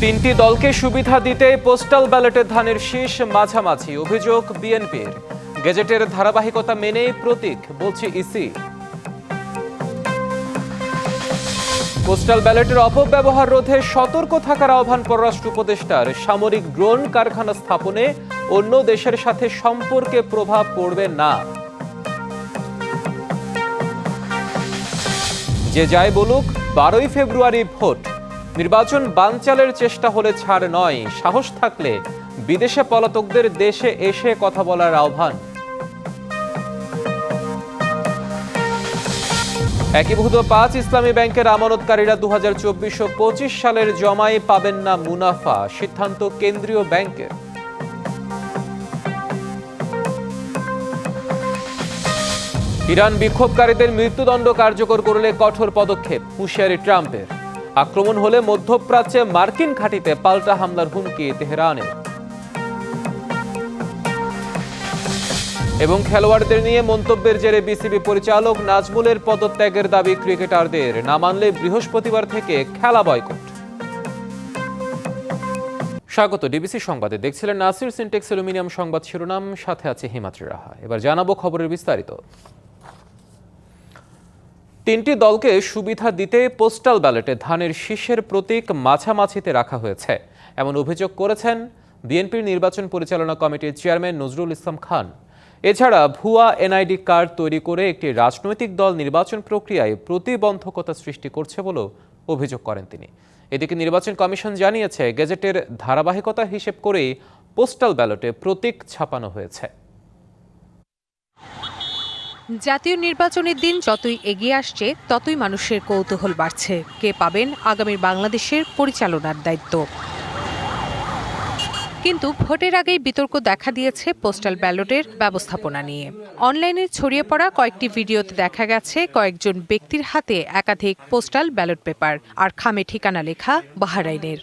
তিনটি দলকে সুবিধা দিতে পোস্টাল ব্যালটের ধানের শীষ মাঝামাঝি, অভিযোগ বিএনপির। গেজেটের ধারাবাহিকতা মেনেই প্রতীক, বলছে ইসি। পোস্টাল ব্যালটের অপব্যবহার রোধে সতর্ক থাকার আহ্বান পররাষ্ট্র উপদেষ্টার। সামরিক ড্রোন কারখানা স্থাপনে অন্য দেশের সাথে সম্পর্কে প্রভাব পড়বে না। যে যাই বলুক, 12ই ফেব্রুয়ারি ভোট। নির্বাচন বানচালের চেষ্টা হলে ছাড় নয়, সাহস থাকলে বিদেশে পলাতকদের দেশে এসে কথা বলার আহ্বান। একীভূত 5 ইসলামী ব্যাংকের আমানতকারীরা 2024 ও 25 সালের জমায় পাবেন না মুনাফা, সিদ্ধান্ত কেন্দ্রীয় ব্যাংকের। ইরান বিক্ষোভকারীদের মৃত্যুদণ্ড কার্যকর করলে কঠোর পদক্ষেপ, হুঁশিয়ারি ট্রাম্পের। আক্রমণ হলে মধ্যপ্রাচ্যে মার্কিন ঘাঁটিতে পাল্টা হামলার হুমকি তেহরানের। এবং খেলোয়াড়দের নিয়ে মন্তব্যের জেরে বিসিবি পরিচালক নাজমুলের পদত্যাগের দাবি ক্রিকেটারদের, না মানলে বৃহস্পতিবার থেকে খেলা বয়কট। স্বাগত ডিবিসি সংবাদে, দেখছিলেন নাসির সিনটেক্স অ্যালুমিনিয়াম সংবাদ শিরোনাম, সাথে আছে হিমাদ্রি রাহা। এবার জানাবো খবরের বিস্তারিত। তিনটি দলকে সুবিধা দিতে পোস্টাল ব্যালটে ধানের শীষের প্রতীক মাঝামাঝিতে রাখা হয়েছে, এমন অভিযোগ করেছেন বিএনপির নির্বাচন পরিচালনা কমিটির চেয়ারম্যান নজরুল ইসলাম খান। এছাড়া ভুয়া এনআইডি কার্ড তৈরি করে একটি রাজনৈতিক দল নির্বাচন প্রক্রিয়ায় প্রতিবন্ধকতা সৃষ্টি করছে বলেও অভিযোগ করেন তিনি। এদিকে নির্বাচন কমিশন জানিয়েছে, গেজেটের ধারাবাহিকতা হিসেব করেই পোস্টাল ব্যালটে প্রতীক ছাপানো হয়েছে। জাতীয় নির্বাচনের দিন যতই এগিয়ে আসছে, ততই মানুষের কৌতূহল বাড়ছে কে পাবেন আগামীর বাংলাদেশের পরিচালনার দায়িত্ব। কিন্তু ভোটের আগেই বিতর্ক দেখা দিয়েছে পোস্টাল ব্যালটের ব্যবস্থাপনা নিয়ে। অনলাইনে ছড়িয়ে পড়া কয়েকটি ভিডিওতে দেখা গেছে কয়েকজন ব্যক্তির হাতে একাধিক পোস্টাল ব্যালট পেপার আর খামে ঠিকানা লেখা বাহরাইনের।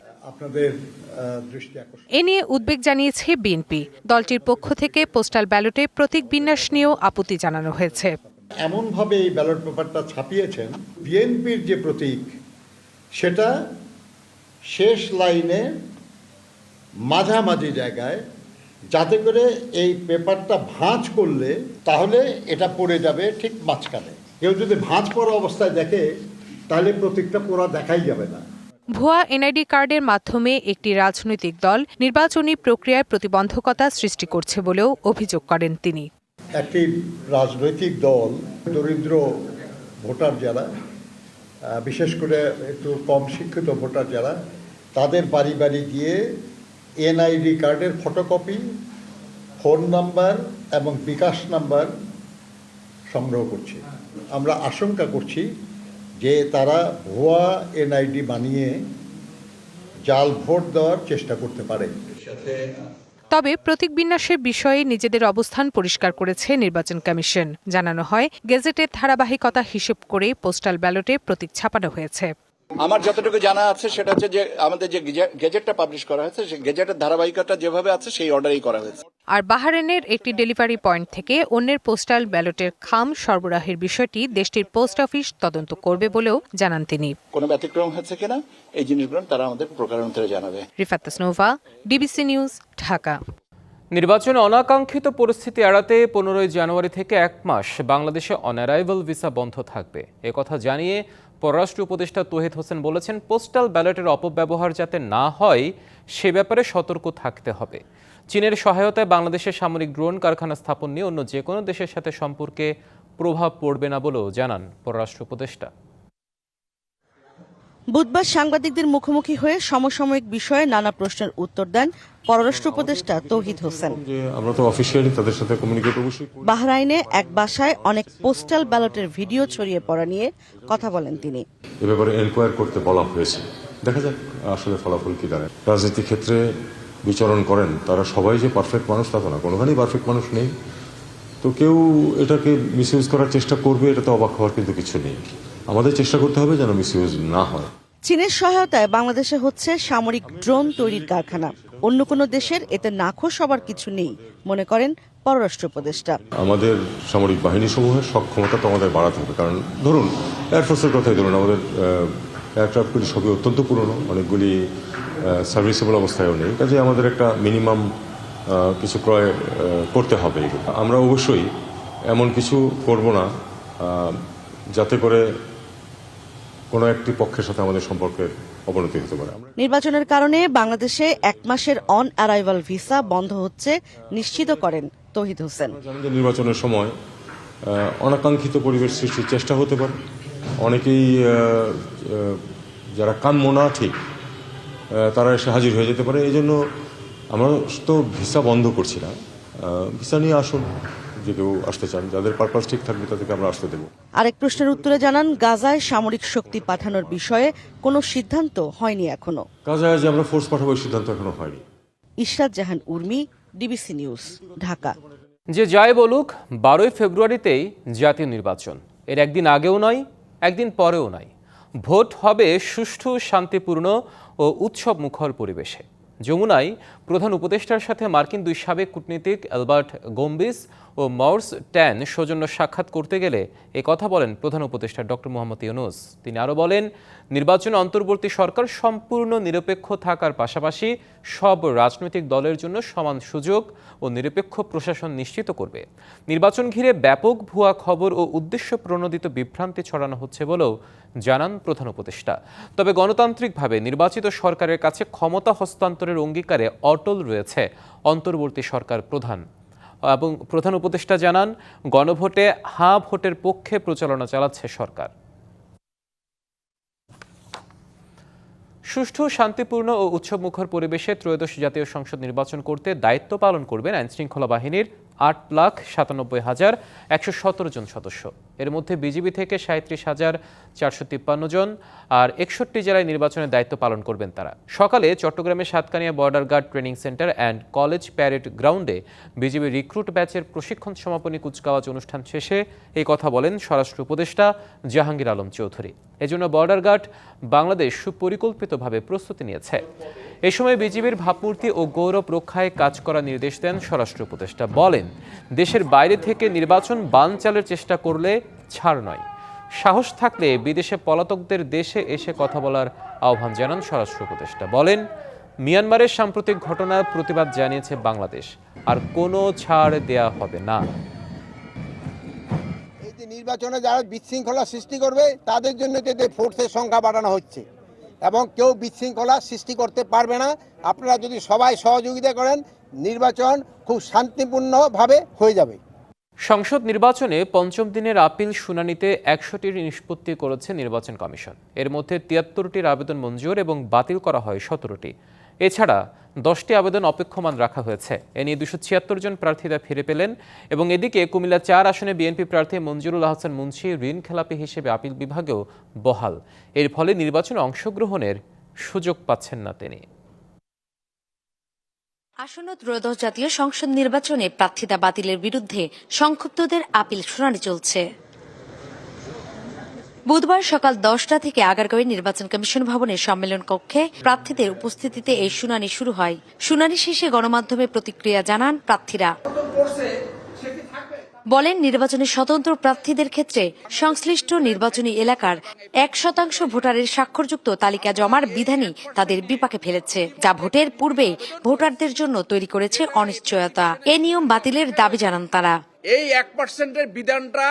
এ নিয়ে উদ্বেগ জানিয়েছে বিএনপি। দলটির পক্ষ থেকে পোস্টাল ব্যালটে প্রতীক বিন্যাস নিয়েও আপত্তি জানানো হয়েছে। এমনভাবে এই ব্যালট পেপারটা ছাপিয়েছেন, বিএনপির যে প্রতীক সেটা শেষ লাইনে মাঝামাঝি জায়গায়, যাতে করে এই পেপারটা ভাঁজ করলে তাহলে এটা পড়ে যাবে ঠিক মাঝখানে। কেউ যদি ভাঁজ করা অবস্থায় দেখে তাহলে প্রতীকটা পুরো দেখাই যাবে না। ভুয়া এনআইডি কার্ডের মাধ্যমে একটি রাজনৈতিক দল নির্বাচনী প্রক্রিয়ায় প্রতিবন্ধকতা সৃষ্টি করছে বলেও অভিযোগ করেন তিনি। একটি রাজনৈতিক দল দরিদ্র ভোটার যারা, বিশেষ করে একটু কম শিক্ষিত ভোটার যারা, তাদের বাড়ি বাড়ি গিয়ে এনআইডি কার্ডের ফটোকপি, ফোন নাম্বার এবং বিকাশ নাম্বার সংগ্রহ করছে। আমরা আশঙ্কা করছি যে তারা ভুয়া এনআইডি বানিয়ে জাল ভোট দেওয়ার চেষ্টা করতে পারে। তবে প্রতীক বিন্যাসের বিষয়ে নিজেদের অবস্থান পরিষ্কার করেছে নির্বাচন কমিশন। জানানো হয়, গেজেটের ধারাবাহিকতা হিসেব করে পোস্টাল ব্যালটে প্রতীক ছাপানো হয়েছে। আমার যতটুকু জানা আছে সেটা হচ্ছে যে আমাদের যে গেজেটটা পাবলিশ করা হয়েছে, সেই গেজেটের ধারাবাহিকতা যেভাবে আছে সেই অর্ডারেই করা হয়েছে। আর বাহরাইনের একটি ডেলিভারি পয়েন্ট থেকে অন্যের পোস্টাল ব্যালটের খাম সরবরাহের বিষয়টি দেশটির পোস্ট অফিস তদন্ত করবে বলেও জানান তিনি। কোনো ব্যতিক্রম হচ্ছে কিনা এই জিনিসগুলো তারা আমাদের প্রকারান্তরে জানাবে। Rifat Tasnuva, DBC news, Dhaka. নির্বাচনে অনাকাঙ্ক্ষিত পরিস্থিতি এড়াতে 15ই জানুয়ারি থেকে 1 মাস বাংলাদেশে অনঅ্যারাইভাল ভিসা বন্ধ থাকবে। একথা জানিয়ে পররাষ্ট্র উপদেষ্টা তৌহিদ হোসেন বলেছেন, পোস্টাল ব্যালটের অপব্যবহার যাতে না হয় সে ব্যাপারে সতর্ক থাকতে হবে। চীনের সহায়তায় বাংলাদেশের সামরিক ড্রোন কারখানা স্থাপন নিয়ে অন্য যে কোনো দেশের সাথে সম্পর্কে প্রভাব পড়বে না বলেও জানান পররাষ্ট্র উপদেষ্টা। বুধবার সাংবাদিকদের মুখোমুখি হয়ে সমসাময়িক বিষয়ে নানা প্রশ্নের উত্তর দেন পররাষ্ট্র উপদেষ্টা তৌহিদ হোসেন। আমরা তো অফিশিয়ালি তাদের সাথে কমিউনিকেট অবশ্যই। বাহরাইনে এক বাসায় অনেক পোস্টাল ব্যালটের ভিডিও ছড়িয়ে পড়া নিয়ে কথা বলেন তিনি। এ ব্যাপারে এনকোয়ার করতে বলা হয়েছে, দেখা যাক আসলে ফলাফল কি দাঁড়ায়। রাজনীতি ক্ষেত্রে বিচরণ করেন তারা সবাই যে পারফেক্ট মানুষ তা তো না, কোনোখানেই পারফেক্ট মানুষ নেই। তো কেউ এটাকে মিসইউজ করার চেষ্টা করবে, এটা তো অবাক হওয়ার কিন্তু কিছু নেই। আমাদের চেষ্টা করতে হবে যেন মিসইউজ না হয়। চীনের সহায়তায় বাংলাদেশে হচ্ছে সামরিক ড্রোন তৈরির কারখানা। অন্য কোনো দেশের এতে নাখোশ হবার কিছু নেই মনে করেন পররাষ্ট্র উপদেষ্টা। আমাদের সামরিক বাহিনী সমূহের সক্ষমতা তো আমাদের বাড়াতে হবে, কারণ ধরুন এয়ারফোর্সের কথাই ধরুন, আমাদের এয়ারক্রাফটগুলি সবই অত্যন্ত পুরনো, অনেকগুলি সার্ভিসেবল অবস্থায়ও নেই, কাজে আমাদের একটা মিনিমাম কিছু ক্রয় করতে হবে। আমরা অবশ্যই এমন কিছু করব না যাতে করে কোনো একটি পক্ষের সাথে আমাদের সম্পর্কের অবনতি হতে পারে। নির্বাচনের কারণে বাংলাদেশে 1 মাসের অন অ্যারাইভাল ভিসা বন্ধ হচ্ছে নিশ্চিত করেন তৌহিদ হোসেন। জানেন যে নির্বাচনের সময় অনাকাঙ্ক্ষিত পরিবেশ সৃষ্টির চেষ্টা হতে পারে, অনেকেই যারা কাম্য না ঠিক তারা এসে হাজির হয়ে যেতে পারে। এই জন্য আমরা তো ভিসা বন্ধ করছি না, ভিসা নিয়ে আসুন, যে কেউ আসতে চান, যাদের পারপাস ঠিক থাকবে তাদেরকে আমরা আসতে দেবো। আরেক প্রশ্নের উত্তরে জানান, গাজায় সামরিক শক্তি পাঠানোর বিষয়ে কোনো সিদ্ধান্ত হয়নি এখনো। গাজায় যে আমরা ফোর্স পাঠাবো সিদ্ধান্ত এখনো হয়নি। ইশরাত জাহান উর্মি, ডিবিসি নিউজ, ঢাকা। যে যাই বলুক, 12ই ফেব্রুয়ারিতেই জাতীয় নির্বাচন। এর একদিন আগেও নয়, একদিন পরেও নয়। ভোট হবে সুষ্ঠু, শান্তিপূর্ণ ও উৎসব মুখর পরিবেশে। যমুনায় প্রধান উপদেষ্টার সাথে মার্কিন 2 সাবেক কূটনীতিক অ্যালবার্ট গোম্বিস ও মর্স ট্যান সৌজন্য সাক্ষাৎ করতে গেলে এ কথা বলেন প্রধান উপদেষ্টা ডক্টর মোহাম্মদ ইউনূস। তিনি আরও বলেন, নির্বাচনে অন্তর্বর্তী সরকার সম্পূর্ণ নিরপেক্ষ থাকার পাশাপাশি সব রাজনৈতিক দলের জন্য সমান সুযোগ ও নিরপেক্ষ প্রশাসন নিশ্চিত করবে। নির্বাচন ঘিরে ব্যাপক ভুয়া খবর ও উদ্দেশ্য প্রণোদিত বিভ্রান্তি ছড়ানো হচ্ছে বলেও জানান প্রধান উপদেষ্টা। তবে গণতান্ত্রিকভাবে নির্বাচিত সরকারের কাছে ক্ষমতা হস্তান্তরের অঙ্গীকারে অটল রয়েছে অন্তর্বর্তী সরকার প্রধান। এবং প্রধান উপদেষ্টা জানান, গণভোটে হাঁ ভোটের পক্ষে প্রচারণা চালাচ্ছে সরকার। সুষ্ঠু, শান্তিপূর্ণ ও উৎসবমুখর পরিবেশে ত্রয়োদশ জাতীয় সংসদ নির্বাচন করতে দায়িত্ব পালন করবেন আইনশৃঙ্খলা বাহিনীর 8,97,117 জন সদস্য। এর মধ্যে বিজিবি থেকে 37,453 জন আর 61 জেলায় নির্বাচনের দায়িত্ব পালন করবেন তারা। সকালে চট্টগ্রামের Satkania border guard training centre and college parade গ্রাউন্ডে বিজিবি রিক্রুট ব্যাচের প্রশিক্ষণ সমাপনী কুচকাওয়াজ অনুষ্ঠান শেষে এই কথা বলেন স্বরাষ্ট্র উপদেষ্টা জাহাঙ্গীর আলম চৌধুরী। এজন্য বর্ডার গার্ড বাংলাদেশ সুপরিকল্পিতভাবে প্রস্তুতি নিয়েছে। এ সময় বিজিবির ভাবমূর্তি ও গৌরব রক্ষায় কাজ করার নির্দেশ দেন স্বরাষ্ট্র উপদেষ্টা। বলেন, দেশের বাইরে থেকে নির্বাচন বানচালের চেষ্টা করলে ছাড় নয়। সাহস থাকলে বিদেশে পলাতকদের দেশে এসে কথা বলার আহ্বান জানান স্বরাষ্ট্র উপদেষ্টা। বলেন, মিয়ানমারের সাম্প্রতিক ঘটনার প্রতিবাদ জানিয়েছে বাংলাদেশ, আর কোনো ছাড় দেয়া হবে না। এই যে নির্বাচনে যারা বিশৃঙ্খলা সৃষ্টি করবে তাদের জন্য যে ফোর্সের সংখ্যা বাড়ানো হচ্ছে এবং কেউ বিশৃঙ্খলা সৃষ্টি করতে পারবে না। আপনারা যদি সবাই সহযোগিতা করেন, নির্বাচন খুব শান্তিপূর্ণভাবে হয়ে যাবে। সংসদ নির্বাচনে ৫ম দিনের আপিল শুনানিতে ১০০টির নিষ্পত্তি করেছে নির্বাচন কমিশন। এর মধ্যে ৭৩টির আবেদন মঞ্জুর এবং বাতিল করা হয় ১৭টি। এছাড়া 10টি আবেদন অপেক্ষমান রাখা হয়েছে। এ নিয়ে 276 জন প্রার্থীরা ফিরে পেলেন। এবং এদিকে কুমিল্লা 4 আসনে বিএনপি প্রার্থী মঞ্জুরুল আহসান মুন্সি ঋণ খেলাপি হিসেবে আপিল বিভাগেও বহাল। এর ফলে নির্বাচনে অংশগ্রহণের সুযোগ পাচ্ছেন না তিনি। আসন্ন ত্রয়োদশ জাতীয় সংসদ নির্বাচনে প্রার্থিতা বাতিলের বিরুদ্ধে সংক্ষুব্ধদের আপিল শুনানি চলছে। বুধবার সকাল 10টা থেকে আগারগাঁওয়ের নির্বাচন কমিশন ভবনের সম্মেলন কক্ষে প্রার্থীদের উপস্থিতিতে এই শুনানি শুরু হয়। শুনানি শেষে গণমাধ্যমে প্রতিক্রিয়া জানান প্রার্থীরা। বলেন, নির্বাচনে স্বতন্ত্র প্রার্থীদের ক্ষেত্রে সংশ্লিষ্ট নির্বাচনী এলাকার 1% ভোটারের স্বাক্ষরযুক্ত তালিকা জমার বিধানই তাদের বিপাকে ফেলেছে, যা ভোটের পূর্বে ভোটারদের জন্য তৈরি করেছে অনিশ্চয়তা। এ নিয়ম বাতিলের দাবি জানান তারা। এই 1%-এর বিধানটা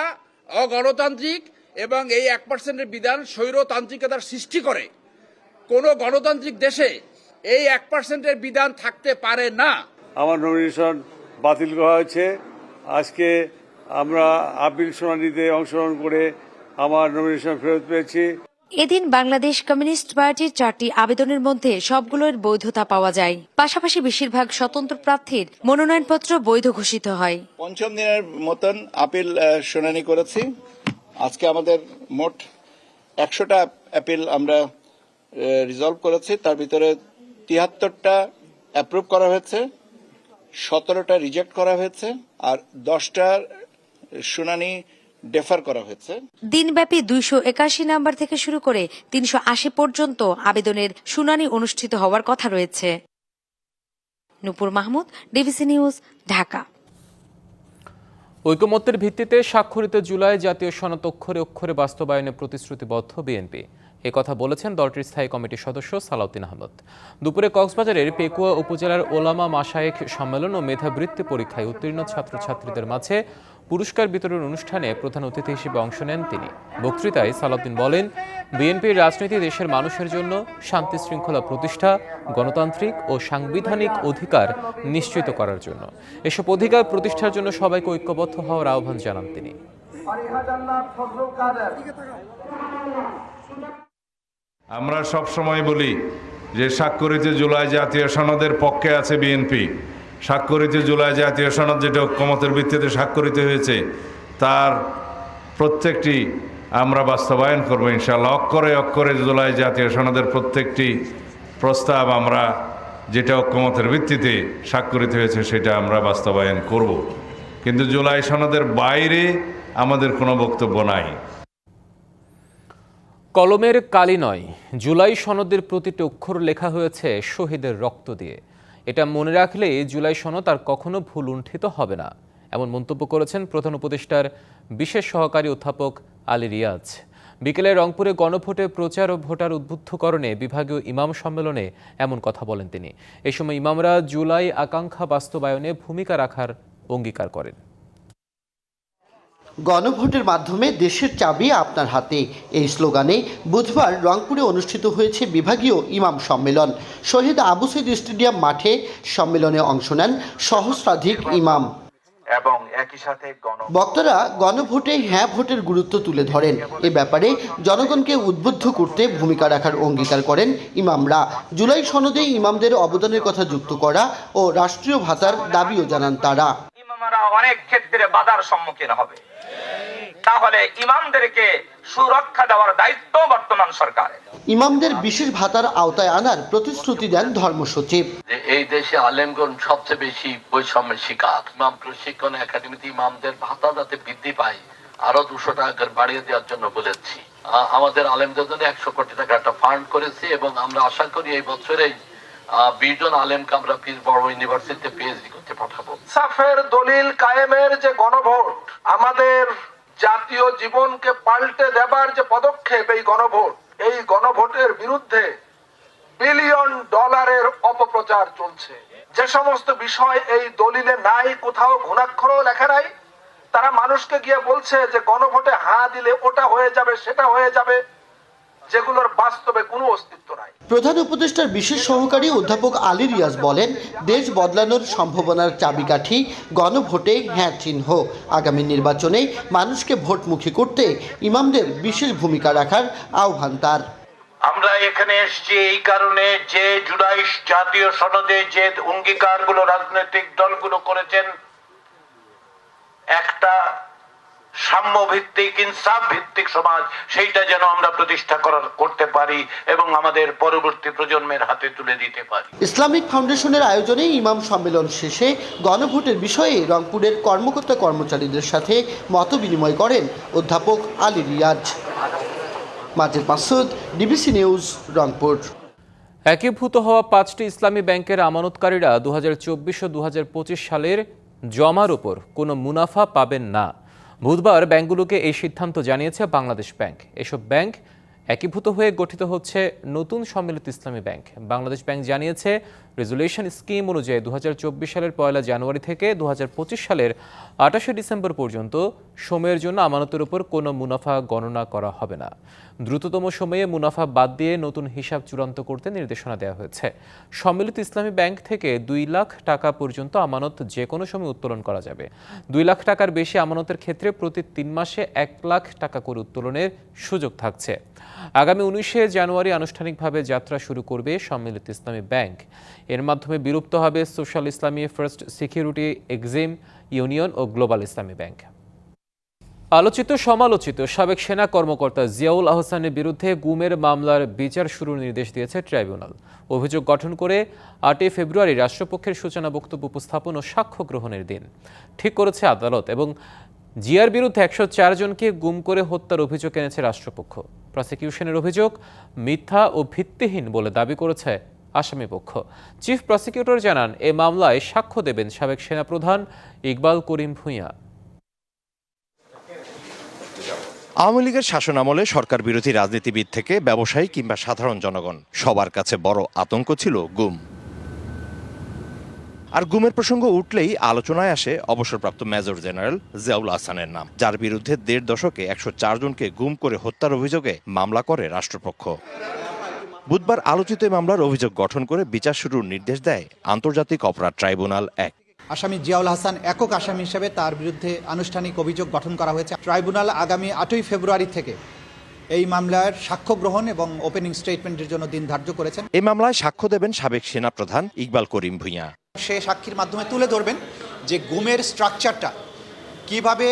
অগণতান্ত্রিক এবং এই 1%-এর বিধান স্বৈরতান্ত্রিকতার সৃষ্টি করে। কোন গণতান্ত্রিক দেশে এই 1%-এর বিধান থাকতে পারে না। আমার নমিনেশন বাতিল করা হয়েছে। আজকে আমরা আপিল শুনানিতে অংশগ্রহণ করে আমার নমিনেশন ফেরত পেয়েছি। এদিন বাংলাদেশ কমিউনিস্ট পার্টির 4টি আবেদনের মধ্যে সবগুলোর বৈধতা পাওয়া যায়। পাশাপাশি বেশিরভাগ স্বতন্ত্র প্রার্থীর মনোনয়নপত্র বৈধ ঘোষিত হয়। 5ম দিনের মতন আপিল শুনানি করেছি। আজকে আমাদের মোট 100টা আপিল আমরা রিজলভ করেছি। তার ভিতরে 73টা অ্যাপ্রুভ করা হয়েছে, 17টা রিজেক্ট করা হয়েছে আর 10টার শুনানি ডেফার করা হয়েছে। দিনব্যাপী 281 নাম্বার থেকে শুরু করে 380 পর্যন্ত আবেদনের শুনানি অনুষ্ঠিত হওয়ার কথা রয়েছে। নূপুর মাহমুদ, ডিবিসি নিউজ, ঢাকা। ঐকমত্যের ভিত্তিতে স্বাক্ষরিত জুলাই জাতীয় সনদ অক্ষরে অক্ষরে বাস্তবায়নে প্রতিশ্রুতিবদ্ধ বিএনপি। কথা বলেছেন দলটির স্থায়ী কমিটির সদস্য সালাউদ্দিন আহমদ। দুপুরে কক্সবাজারের পেকুয়া উপজেলার ওলামা মাশায়েখ সম্মেলন ও মেধাবৃত্তি পরীক্ষায় উত্তীর্ণ ছাত্রছাত্রীদের মাঝে পুরস্কার বিতরণ অনুষ্ঠানে প্রধান অতিথি হিসেবে অংশ নেন তিনি। বক্তৃতায় সালাউদ্দিন বলেন, বিএনপির রাজনীতি দেশের মানুষের জন্য শান্তি শৃঙ্খলা প্রতিষ্ঠা, গণতান্ত্রিক ও সাংবিধানিক অধিকার নিশ্চিত করার জন্য। এসব অধিকার প্রতিষ্ঠার জন্য সবাইকে ঐক্যবদ্ধ হওয়ার আহ্বান জানান তিনি। আমরা সব সময় বলি যে স্বাক্ষরিত জুলাই জাতীয় সনদের পক্ষে আছে বিএনপি। স্বাক্ষরিত জুলাই জাতীয় সনদ যেটা ঐক্যমতের ভিত্তিতে স্বাক্ষরিত হয়েছে তার প্রত্যেকটি আমরা বাস্তবায়ন করবো ইনশাআল্লাহ। অক্ষরে অক্ষরে জুলাই জাতীয় সনদের প্রত্যেকটি প্রস্তাব আমরা যেটা ঐক্যমতের ভিত্তিতে স্বাক্ষরিত হয়েছে সেটা আমরা বাস্তবায়ন করব। কিন্তু জুলাই সনদের বাইরে আমাদের কোনো বক্তব্য নাই। কলমের কালি নয়, জুলাই সনদের প্রতিটি অক্ষর লেখা হয়েছে শহীদের রক্ত দিয়ে। এটা মনে রাখলে জুলাই সনদ আর কখনো ভুলুণ্ঠিত হবে না, এমন মন্তব্য করেছেন প্রধান উপদেষ্টার বিশেষ সহকারী অধ্যাপক আলী রিয়াজ। বিকেলে রংপুরে গণভোটে প্রচার ও ভোটার উদ্বুদ্ধকরণে বিভাগীয় ইমাম সম্মেলনে এমন কথা বলেন তিনি। এই সময় ইমামরা জুলাই আকাঙ্ক্ষা বাস্তবায়নে ভূমিকা রাখার অঙ্গীকার করেন। গণভোটের মাধ্যমে দেশের চাবি আপনার হাতে, এই স্লোগানে বুধবার রংপুরে অনুষ্ঠিত হয়েছে বিভাগীয় ইমাম সম্মেলন। শহীদ আবু সঈদ স্টেডিয়াম মাঠে সম্মেলনে অংশ নেন সহস্রাধিক ইমাম এবং একই সাথে বক্তারা গণভোটে হ্যাঁ ভোটের গুরুত্ব তুলে ধরেন। এ ব্যাপারে জনগণকে উদ্বুদ্ধ করতে ভূমিকা রাখার অঙ্গীকার করেন ইমামরা। জুলাই সনদে ইমামদের অবদানের কথা যুক্ত করা ও রাষ্ট্রীয় ভাতার দাবিও জানান তারা। ইমামরা অনেক ক্ষেত্রে বাধার সম্মুখীন হবে, তাহলে ইমামদেরকে সুরক্ষা দেওয়ার দায়িত্ব বর্তমান সরকারের। ইমামদের বিশেষ ভাতার আওতায় আনার প্রতিশ্রুতি দেন ধর্ম সচিব। এই দেশে আলেমগণ সবচেয়ে বেশি বৈষম্যের শিকার। ইমাম প্রশিক্ষণ একাডেমিতে ইমামদের ভাতা যাতে বৃদ্ধি পায় আরো 200 টাকা করে বাড়িয়ে দেওয়ার জন্য বলেছি। আমাদের আলেমদের জন্য 100 কোটি টাকা একটা ফান্ড করেছি এবং আমরা আশা করি এই বছরেই 20 জন আলেমকে আমরা বড় ইউনিভার্সিটিতে পিএইচডি করতে পাঠাবো। সাফের দলিল কায়েমের যে গণভোট, আমাদের জাতীয় জীবনকে পাল্টে দেবার যে পদক্ষেপ এই গণভোট, এই গণভোটের বিরুদ্ধে বিলিয়ন ডলারের অপপ্রচার চলছে। যে সমস্ত বিষয় এই দলিলে নাই, কোথাও ঘুণাক্ষরও লেখা নাই, তারা মানুষকে গিয়ে বলছে যে গণভোটে হ্যাঁ দিলে ওটা হয়ে যাবে, সেটা হয়ে যাবে, যেগুলোর বাস্তবে কোনো অস্তিত্ব নাই। প্রধান উপদেষ্টার বিশেষ সহকারী অধ্যাপক আলী রিয়াজ বলেন, দেশ বদলানোর সম্ভাবনার চাবিকাঠি গণভোটে হ্যাঁ চিহ্ন। আগামী নির্বাচনে মানুষকে ভোটমুখী করতে ইমামদের বিশেষ ভূমিকা রাখার আহ্বান তার। আমরা এখানে এসেছি এই কারণে যে জুলাই জাতীয় সনদে যে অঙ্গীকারগুলো রাজনৈতিক দলগুলো করেছেন, একটা সাম্য ভিত্তিক, ইনসাফ ভিত্তিক সমাজ, সেইটা যেন আমরা প্রতিষ্ঠা করতে পারি এবং আমাদের পরবর্তী প্রজন্মের হাতে তুলে দিতে পারি। ইসলামিক ফাউন্ডেশনের আয়োজনে ইমাম সম্মেলন শেষে গণভোটের বিষয়ে রংপুরের কর্মকর্তা কর্মচারীদের সাথে মত বিনিময় করেন অধ্যাপক আলী রিয়াজ। Majed Masud, DBC news, Rangpur. একীভূত হওয়া 5টি ইসলামী ব্যাংকের আমানতকারীরা 2024 ও 2025 সালের জমার উপর কোনো মুনাফা পাবেন না। বুধবার ব্যাংকগুলোকে এই সিদ্ধান্ত জানিয়েছে বাংলাদেশ ব্যাংক। এসব ব্যাংক একীভূত হয়ে গঠিত হচ্ছে নতুন সম্মিলিত ইসলামী ব্যাংক। বাংলাদেশ ব্যাংক জানিয়েছে, রেজুলেশন স্কিম অনুযায়ী 2024 সালের 1 জানুয়ারি থেকে 2025 সালের 28 ডিসেম্বর পর্যন্ত সময়ের জন্য আমানতের উপর কোনো মুনাফা গণনা করা হবে না। দ্রুততম সময়ে মুনাফা বাদ দিয়ে নতুন হিসাব চূড়ান্ত করতে নির্দেশনা দেওয়া হয়েছে। সম্মিলিত ইসলামী ব্যাংক থেকে 2 লাখ টাকা পর্যন্ত আমানত যে কোনো সময় উত্তোলন করা যাবে। 2 লাখ টাকার বেশি আমানতের ক্ষেত্রে প্রতি 3 মাসে 1 লাখ টাকা করে উত্তোলনের সুযোগ থাকছে। আগামী 19 জানুয়ারি আনুষ্ঠানিকভাবে যাত্রা শুরু করবে সম্মিলিত ইসলামী ব্যাংক। এর মাধ্যমে বিলুপ্ত হবে সোশ্যাল ইসলামী, ফার্স্ট সিকিউরিটি, এক্সিম, ইউনিয়ন ও গ্লোবাল ইসলামী ব্যাংক। আলোচিত সমালোচিত সাবেক সেনা কর্মকর্তা জিয়াউল আহসানের বিরুদ্ধে গুমের মামলার বিচার শুরুর নির্দেশ দিয়েছে ট্রাইব্যুনাল। অভিযোগ গঠন করে 8 ফেব্রুয়ারি রাষ্ট্রপক্ষের সূচনা বক্তব্য উপস্থাপন ও সাক্ষ্য গ্রহণের দিন ঠিক করেছে আদালত এবং জিয়ার বিরুদ্ধে 104 জনকে গুম করে হত্যার অভিযোগ এনেছে রাষ্ট্রপক্ষ। প্রসিকিউশনের অভিযোগ মিথ্যা ও ভিত্তিহীন বলে দাবি করেছে আসামি পক্ষ। চিফ প্রসিকিউটর জানান, এ মামলায় সাক্ষ্য দেবেন সাবেক সেনাপ্রধান ইকবাল করিম ভূঁইয়া। আওয়ামী লীগের শাসনামলে সরকার বিরোধী রাজনীতিবিদ থেকে ব্যবসায়ী কিংবা সাধারণ জনগণ সবার কাছে বড় আতঙ্ক ছিল গুম। আর গুমের প্রসঙ্গ উঠলেই আলোচনায় আসে অবসরপ্রাপ্ত মেজর জেনারেল জিয়াউল আহসানের নাম, যার বিরুদ্ধে ১.৫ দশকে ১০৪ জনকে গুম করে হত্যার অভিযোগে মামলা করে রাষ্ট্রপক্ষ। বুধবার আলোচিত মামলার অভিযোগ গঠন করে বিচার শুরুর নির্দেশ দেয় আন্তর্জাতিক অপরাধ ট্রাইব্যুনাল ১। আসামি জিয়াউল হাসান একক আসামি হিসেবে তার বিরুদ্ধে আনুষ্ঠানিক অভিযোগ গঠন করা হয়েছে। ট্রাইব্যুনাল আগামী ৮ই ফেব্রুয়ারি থেকে এই মামলার সাক্ষ্য গ্রহণ এবং ওপেনিং স্টেটমেন্টের জন্য দিন ধার্য করেছেন। এই মামলায় সাক্ষ্য দেবেন সাবেক সেনাপ্রধান ইকবাল করিম ভূঁইয়া। সে সাক্ষীর মাধ্যমে তুলে ধরবেন যে গুমের স্ট্রাকচারটা কিভাবে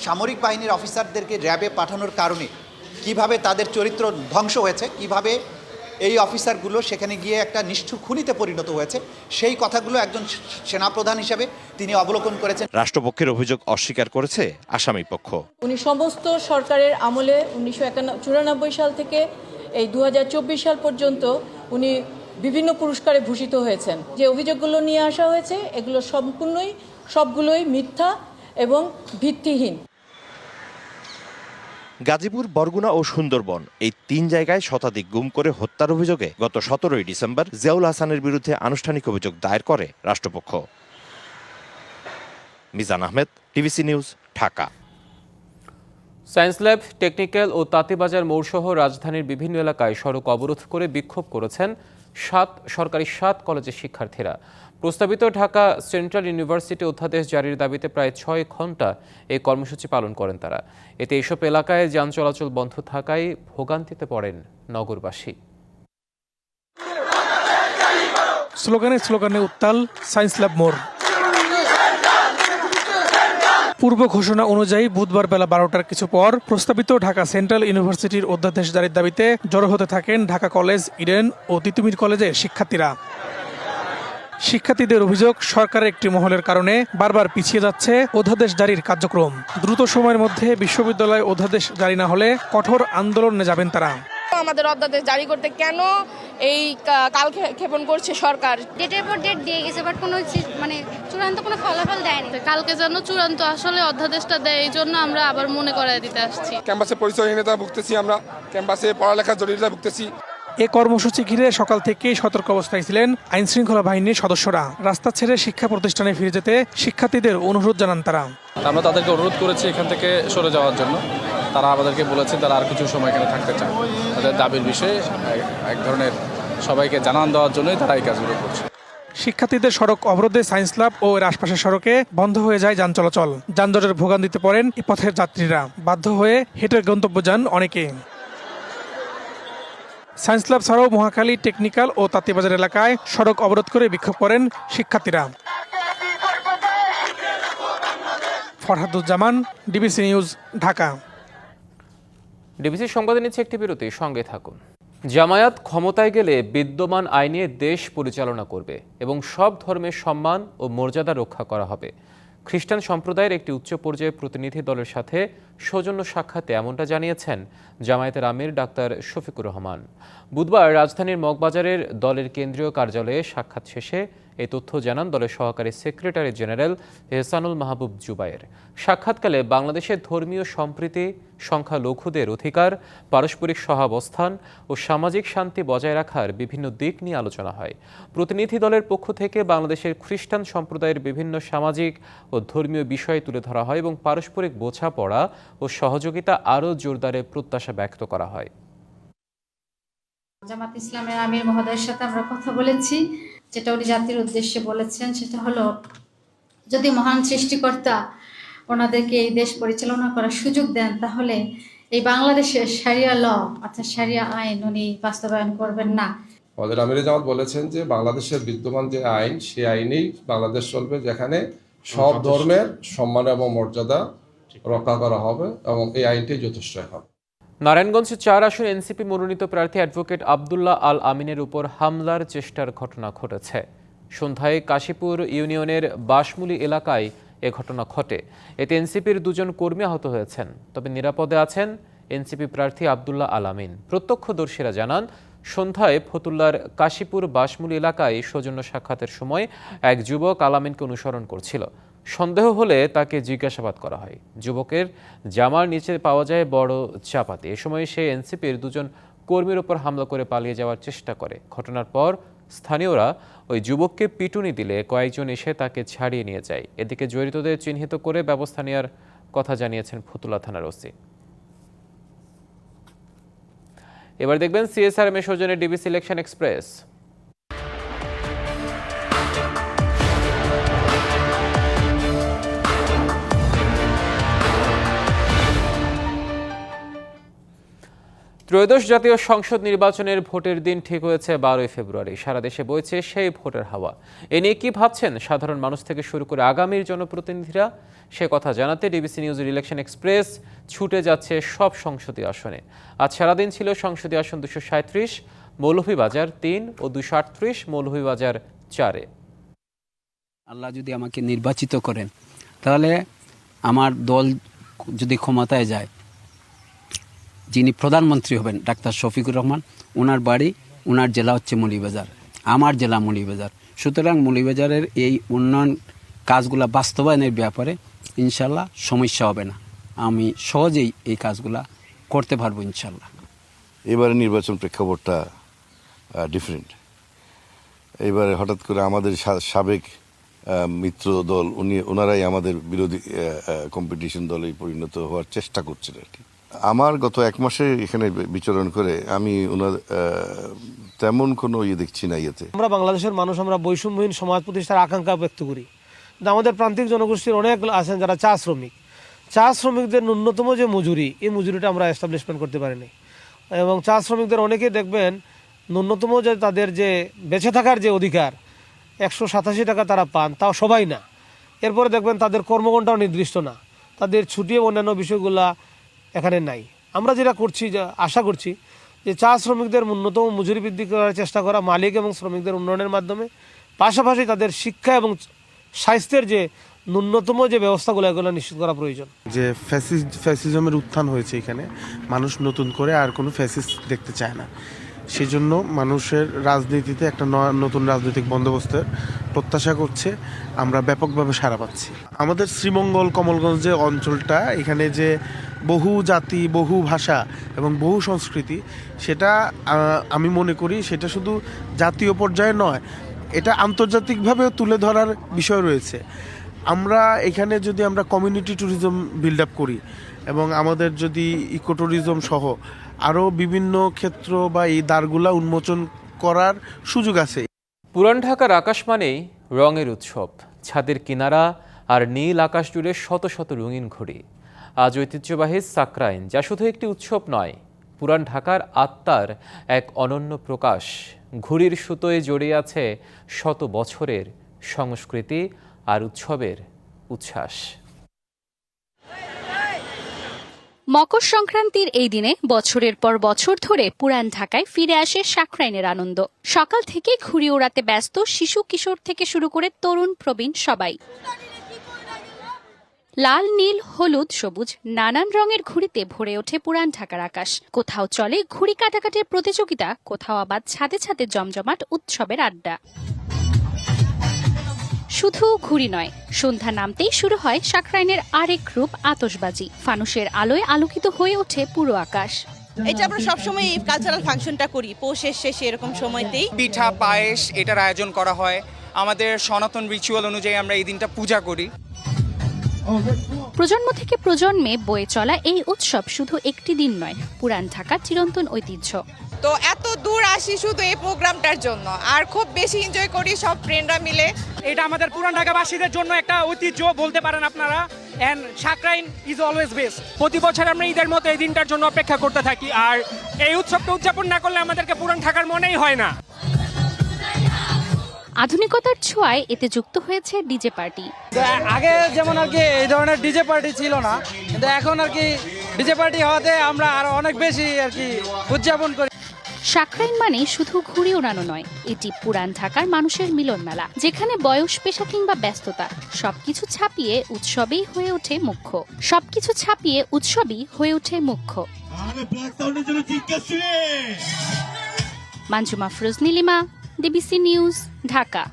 সামরিক বাহিনীর অফিসারদেরকে র্যাবে পাঠানোর কারণে কিভাবে তাদের চরিত্র ধ্বংস হয়েছে, কিভাবে এই অফিসারগুলো সেখানে গিয়ে একটা নিষ্ঠুর খুনিতে পরিণত হয়েছে, সেই কথাগুলো একজন সেনাপ্রধান হিসেবে তিনি অবলোকন করেছেন। রাষ্ট্রপক্ষের অভিযোগ অস্বীকার করেছে আসামি পক্ষ। উনি সমস্ত সরকারের আমলে 1994 সাল থেকে এই 2024 সাল পর্যন্ত উনি বিভিন্ন পুরস্কারে ভূষিত হয়েছেন। যে অভিযোগগুলো নিয়ে আসা হয়েছে এগুলো সবগুলোই মিথ্যা এবং ভিত্তিহীন। গাজীপুর, বরগুনা ও সুন্দরবন এই ৩ জায়গায় শতাধিক গুম করে হত্যার অভিযোগে গত ১৭ই ডিসেম্বর জিয়াউল হাসানের বিরুদ্ধে আনুষ্ঠানিক অভিযোগ দায়ের করে রাষ্ট্রপক্ষ। Mizan Ahmed, TVC news, Dhaka. Science lab, technical ও তাঁতিবাজার মোড়সহ রাজধানীর বিভিন্ন এলাকায় সড়ক অবরোধ করে বিক্ষোভ করেছেন সরকারি ৭ কলেজের শিক্ষার্থীরা। প্রস্তাবিত ঢাকা সেন্ট্রাল ইউনিভার্সিটি অধ্যাদেশ জারির দাবিতে প্রায় ৬ ঘণ্টা এই কর্মসূচি পালন করেন তারা। এতে এসব এলাকায় যান চলাচল বন্ধ থাকায় ভোগান্তিতে পড়েন নগরবাসী। স্লোগানে উত্তাল সায়েন্স ল্যাব মোড়। পূর্ব ঘোষণা অনুযায়ী বুধবার বেলা ১২টার কিছু পর প্রস্তাবিত ঢাকা সেন্ট্রাল ইউনিভার্সিটির অধ্যাদেশ জারির দাবিতে জড়ো হতে থাকেন ঢাকা কলেজ, ইডেন ও তিতুমির কলেজের শিক্ষার্থীরা। শিক্ষার্থীদের অভিযোগ, সরকারের একটি মহলের কারণে বারবার পিছিয়ে যাচ্ছে অধ্যাদেশ জারির কার্যক্রম। দ্রুত সময়ের মধ্যে বিশ্ববিদ্যালয়ে অধ্যাদেশ জারি না হলে কঠোর আন্দোলনে যাবেন তারা। আমাদের অধ্যাদেশ জারি করতে কেন এই কালক্ষেপণ করছে সরকার? ডেটের পর ডেট দিয়ে গেছে, বাট কোনো চূড়ান্ত কোনো ফলাফল দেয়নি। কালকে যেন চূড়ান্ত আসলে অধ্যাদেশটা দেয়, এই জন্য আমরা আবার মনে করায় দিতে আসছি। ক্যাম্পাসে পরিচয়হীনতা ভুগতেছি, আমরা ক্যাম্পাসে পড়ালেখার জটিলতা ভুগতেছি। এ কর্মসূচি ঘিরে সকাল থেকেই সতর্ক অবস্থায় ছিলেন আইন শৃঙ্খলা বাহিনীর সদস্যরা। রাস্তা ছেড়ে শিক্ষা প্রতিষ্ঠানে ফিরে যেতে শিক্ষার্থীদের অনুরোধ জানান তারা। আমরা তাদেরকে অনুরোধ করেছি এখান থেকে সরে যাওয়ার জন্য। তারা আমাদেরকে বলেছে তারা আর কিছু সময় এখানে থাকতে চায়। তাদের দাবির বিষয়ে এক ধরনের সবাইকে জানান দেওয়ার জন্যই তারা এই কাজগুলো করছে। শিক্ষার্থীদের সড়ক অবরোধে সায়েন্স ল্যাব ও এর আশপাশের সড়কে বন্ধ হয়ে যায় যান চলাচল। যানজটের ভোগান্তিতে পড়েন এ পথের যাত্রীরা। বাধ্য হয়ে হেঁটে গন্তব্য যান অনেকে। সায়েন্স ল্যাব ছাড়াও মহাখালী, টেকনিক্যাল ও তাঁতিবাজার এলাকায় সড়ক অবরোধ করে বিক্ষোভ করেন শিক্ষার্থীরা। Farhaduzzaman, DBC news, Dhaka. DBC সংবাদে নিচ্ছে একটি বিরতি, সঙ্গে থাকুন। জামায়াত ক্ষমতায় গেলে বিদ্যমান আইনে দেশ পরিচালনা করবে এবং সব ধর্মের সম্মান ও মর্যাদা রক্ষা করা হবে। খ্রিস্টান সম্প্রদায়ের একটি উচ্চ পর্যায়ের প্রতিনিধি দলের সাথে সৌজন্য সাক্ষাতে এমনটা জানিয়েছেন জামায়াতের আমির ডাক্তার শফিকুর রহমান। বুধবার রাজধানীর মগবাজারের দলের কেন্দ্রীয় কার্যালয়ে সাক্ষাৎ শেষে এই তথ্য জানান দলের সহকারী সেক্রেটারি জেনারেল এহসানুল মাহবুব জুবায়ের। সাক্ষাৎকালে বাংলাদেশের ধর্মীয় সম্প্রীতি, সংখ্যালঘুদের অধিকার, পারস্পরিক সহাবস্থান ও সামাজিক শান্তি বজায় রাখার বিভিন্ন দিক নিয়ে আলোচনা হয়। প্রতিনিধি দলের পক্ষ থেকে বাংলাদেশের খ্রিস্টান সম্প্রদায়ের বিভিন্ন সামাজিক ও ধর্মীয় বিষয় তুলে ধরা হয় এবং পারস্পরিক বোঝাপড়া ও সহযোগিতা আরও জোরদারের প্রত্যাশা ব্যক্ত করা হয়। জামাত ইসলামের আমির মহোদয়ের সাথে আমরা কথা বলেছি, যেটা উনি জাতির উদ্দেশ্যে বলেছেন সেটা হলো, যদি মহান সৃষ্টিকর্তা ওনাদেরকে এই দেশ পরিচালনা করার সুযোগ দেন, তাহলে এই বাংলাদেশের শারিয়া ল অর্থাৎ শারিয়া আইন উনি বাস্তবায়ন করবেন না। আমাদের আমির জামাত বলেছেন যে বাংলাদেশের বিদ্যমান যে আইন, সেই আইনেই বাংলাদেশ চলবে, যেখানে সব ধর্মের সম্মান এবং মর্যাদা রক্ষা করা হবে এবং এই আইনটাই যথেষ্ট হবে। নারায়ণগঞ্জ ৪ আসন এনসিপি মনোনীত প্রার্থী অ্যাডভোকেট আব্দুল্লাহ আল আমিনের উপর হামলার চেষ্টার ঘটনা ঘটেছে। সন্ধ্যায় কাশীপুর ইউনিয়নের বাসমুলি এলাকায় এ ঘটনা ঘটে। এতে এনসিপির ২ জন কর্মী আহত হয়েছেন, তবে নিরাপদে আছেন এনসিপি প্রার্থী আব্দুল্লাহ আল আমিন। প্রত্যক্ষদর্শীরা জানান, সন্ধ্যায় ফতুল্লার কাশীপুর বাসমুলি এলাকায় সৌজন্য সাক্ষাতের সময় এক যুবক আল আমিনকে অনুসরণ করছিল। সন্দেহ হলে তাকে জিজ্ঞাসাবাদ করা হয়। যুবকের জামার নিচে পাওয়া যায় বড় চাপাতি। এ সময় সে এনসিপির দুজন কর্মীর ওপর হামলা করে পালিয়ে যাওয়ার চেষ্টা করে। ঘটনার পর স্থানীয়রা ওই যুবককে পিটুনি দিলে কয়েকজন এসে তাকে ছাড়িয়ে নিয়ে যায়। এদিকে জড়িতদের চিহ্নিত করে ব্যবস্থা নেওয়ার কথা জানিয়েছেন ফতুল্লা থানার ওসি। এবার দেখবেন সিএসআরএম এর সৌজন্যে ডিবিসি ইলেকশন এক্সপ্রেস। ত্রয়োদশ জাতীয় সংসদ নির্বাচনের ভোটের দিন ঠিক হয়েছে 12 ফেব্রুয়ারি। সারা দেশে বইছে সেই ভোটের হাওয়া। এ নিয়ে কি ভাবছেন সাধারণ মানুষ থেকে শুরু করে আগামীর জনপ্রতিনিধিরা, সে কথা জানাতে ডিবিসি নিউজের ইলেকশন এক্সপ্রেস ছুটে যাচ্ছে সব সংসদীয় আসনে। আজ সারাদিন ছিল সংসদীয় আসন 237, মৌলভীবাজার 3 ও 238, মৌলভীবাজার 4-এ। আল্লাহ যদি আমাকে নির্বাচিত করেন তাহলে আমার দল যদি ক্ষমতায় যায়, যিনি প্রধানমন্ত্রী হবেন ডাক্তার শফিকুর রহমান, ওনার বাড়ি, ওনার জেলা হচ্ছে মৌলভীবাজার, আমার জেলা মৌলভীবাজার। সুতরাং মৌলভীবাজারের এই উন্নয়ন কাজগুলা বাস্তবায়নের ব্যাপারে ইনশাল্লাহ সমস্যা হবে না। আমি সহজেই এই কাজগুলা করতে পারবো ইনশাল্লাহ। এবারে নির্বাচন প্রেক্ষাপটটা ডিফারেন্ট। এবারে হঠাৎ করে আমাদের সাবেক মিত্র দল ওনারাই আমাদের বিরোধী কম্পিটিশন দলে পরিণত হওয়ার চেষ্টা করছেন আর কি। আমার গত 1 মাসে এখানে বিচরণ করে আমি ওনার তেমন কোনো দেখছি না। আমরা বাংলাদেশের মানুষ, আমরা বৈষম্যহীন সমাজ প্রতিষ্ঠার আকাঙ্ক্ষা ব্যক্ত করি। কিন্তু আমাদের প্রান্তিক জনগোষ্ঠীর অনেক আছেন যারা চা শ্রমিক। চা শ্রমিকদের ন্যূনতম যে মজুরি, এই মজুরিটা আমরা এস্টাবলিশমেন্ট করতে পারিনি। এবং চা শ্রমিকদের অনেকেই দেখবেন ন্যূনতম যে তাদের যে বেঁচে থাকার যে অধিকার 187 টাকা তারা পান, তাও সবাই না। এরপরে দেখবেন তাদের কর্মঘণ্টাও নির্দিষ্ট না, তাদের ছুটি অন্যান্য বিষয়গুলা এখানে নাই। আমরা যেটা করছি, আশা করছি যে চা শ্রমিকদের ন্যূনতম মজুরি বৃদ্ধি করার চেষ্টা করা, মালিক এবং শ্রমিকদের উন্নয়নের মাধ্যমে, পাশাপাশি তাদের শিক্ষা এবং স্বাস্থ্যের যে ন্যূনতম যে ব্যবস্থাগুলো, এগুলো নিশ্চিত করা প্রয়োজন। যে ফ্যাসিজমের উত্থান হয়েছে এখানে, মানুষ নতুন করে আর কোনো ফ্যাসিস্ট দেখতে চায় না। সেই জন্য মানুষের রাজনীতিতে একটা নতুন রাজনৈতিক বন্দোবস্তের প্রত্যাশা করছে। আমরা ব্যাপকভাবে সাড়া পাচ্ছি। আমাদের শ্রীমঙ্গল কমলগঞ্জ যে অঞ্চলটা, এখানে যে বহু জাতি, বহু ভাষা এবং বহু সংস্কৃতি, সেটা আমি মনে করি সেটা শুধু জাতীয় পর্যায়ে নয়, এটা আন্তর্জাতিকভাবেও তুলে ধরার বিষয় রয়েছে। আমরা এখানে যদি আমরা কমিউনিটি ট্যুরিজম বিল্ড আপ করি এবং আমাদের যদি ইকো ট্যুরিজম সহ আরও বিভিন্ন ক্ষেত্র বা এই দ্বারগুলা উন্মোচন করার সুযোগ আছে। পুরান ঢাকার আকাশ মানেই রঙের উৎসব। ছাদের কিনারা আর নীল আকাশ জুড়ে শত শত রঙিন ঘড়ি। আজ ঐতিহ্যবাহী সাকরাইন, যা শুধু একটি উৎসব নয়, পুরান ঢাকার আত্মার এক অনন্য প্রকাশ। ঘুড়ির সুতোয় জড়িয়ে আছে শত বছরের সংস্কৃতি আর উৎসবের উচ্ছ্বাস। মকর সংক্রান্তির এই দিনে বছরের পর বছর ধরে পুরান ঢাকায় ফিরে আসে সাকরাইনের আনন্দ। সকাল থেকে ঘুড়ি ওড়াতে ব্যস্ত শিশু কিশোর থেকে শুরু করে তরুণ প্রবীণ সবাই। লাল, নীল, হলুদ, সবুজ নানান রঙের ঘুড়িতে ভরে ওঠে পুরান ঢাকার আকাশ। কোথাও চলে ঘুড়ি কাটাকাটির প্রতিযোগিতা, কোথাও আবার ছাদে ছাদে জমজমাট উৎসবের আড্ডা। শুধু ঘুড়ি নয়, সন্ধ্যা নামতেই শুরু হয় সাকরাইনের আরেক রূপ আতশবাজি। ফানুসের আলোয় আলোকিত হয়ে ওঠে পুরো আকাশ। এটা আমরা সবসময় কালচারাল ফাংশনটা করি পৌষের শেষে এরকম সময়তেই। পিঠা, পায়েস এটার আয়োজন করা হয়। আমাদের সনাতন রিচুয়াল অনুযায়ী আমরা এই দিনটা পূজা করি। প্রজন্ম থেকে প্রজন্মে বয়ে চলা এই উৎসব শুধু একটি দিন নয়, পুরান ঢাকার চিরন্তন ঐতিহ্য। তো এত দূর আসি শুধু এই প্রোগ্রামটার জন্য, আর খুব বেশি এনজয় করি সব ফ্রেন্ডরা মিলে। এটা আমাদের পুরান ঢাকাবাসীদের জন্য একটা ঐতিহ্য বলতে পারেন আপনারা। And Sakrain is always best. প্রতি বছর আমরা ঈদের মতো এই দিনটার জন্য অপেক্ষা করতে থাকি, আর এই উৎসবটা উদযাপন না করলে আমাদেরকে পুরান ঢাকার মনেই হয় না। আধুনিকতার ছোঁয়ায় এতে যুক্ত হয়েছে ডিজে পার্টি। আগে যেমন আর কি এই ধরনের ডিজে পার্টি ছিল না, কিন্তু এখন আর কি ডিজে পার্টি হওয়াতে আমরা আরো অনেক বেশি আর কি উদযাপন করি। সাকরাইন মানে শুধু ঘুড়ি ওড়ানো নয়, এটি পুরান ঢাকার মানুষের মিলন মেলা, যেখানে বয়স, পেশা কিংবা ব্যস্ততা সবকিছু ছাপিয়ে উৎসবেই হয়ে ওঠে মুখ্য। Manjuma Firoz, Nilima, DBC news, Dhaka.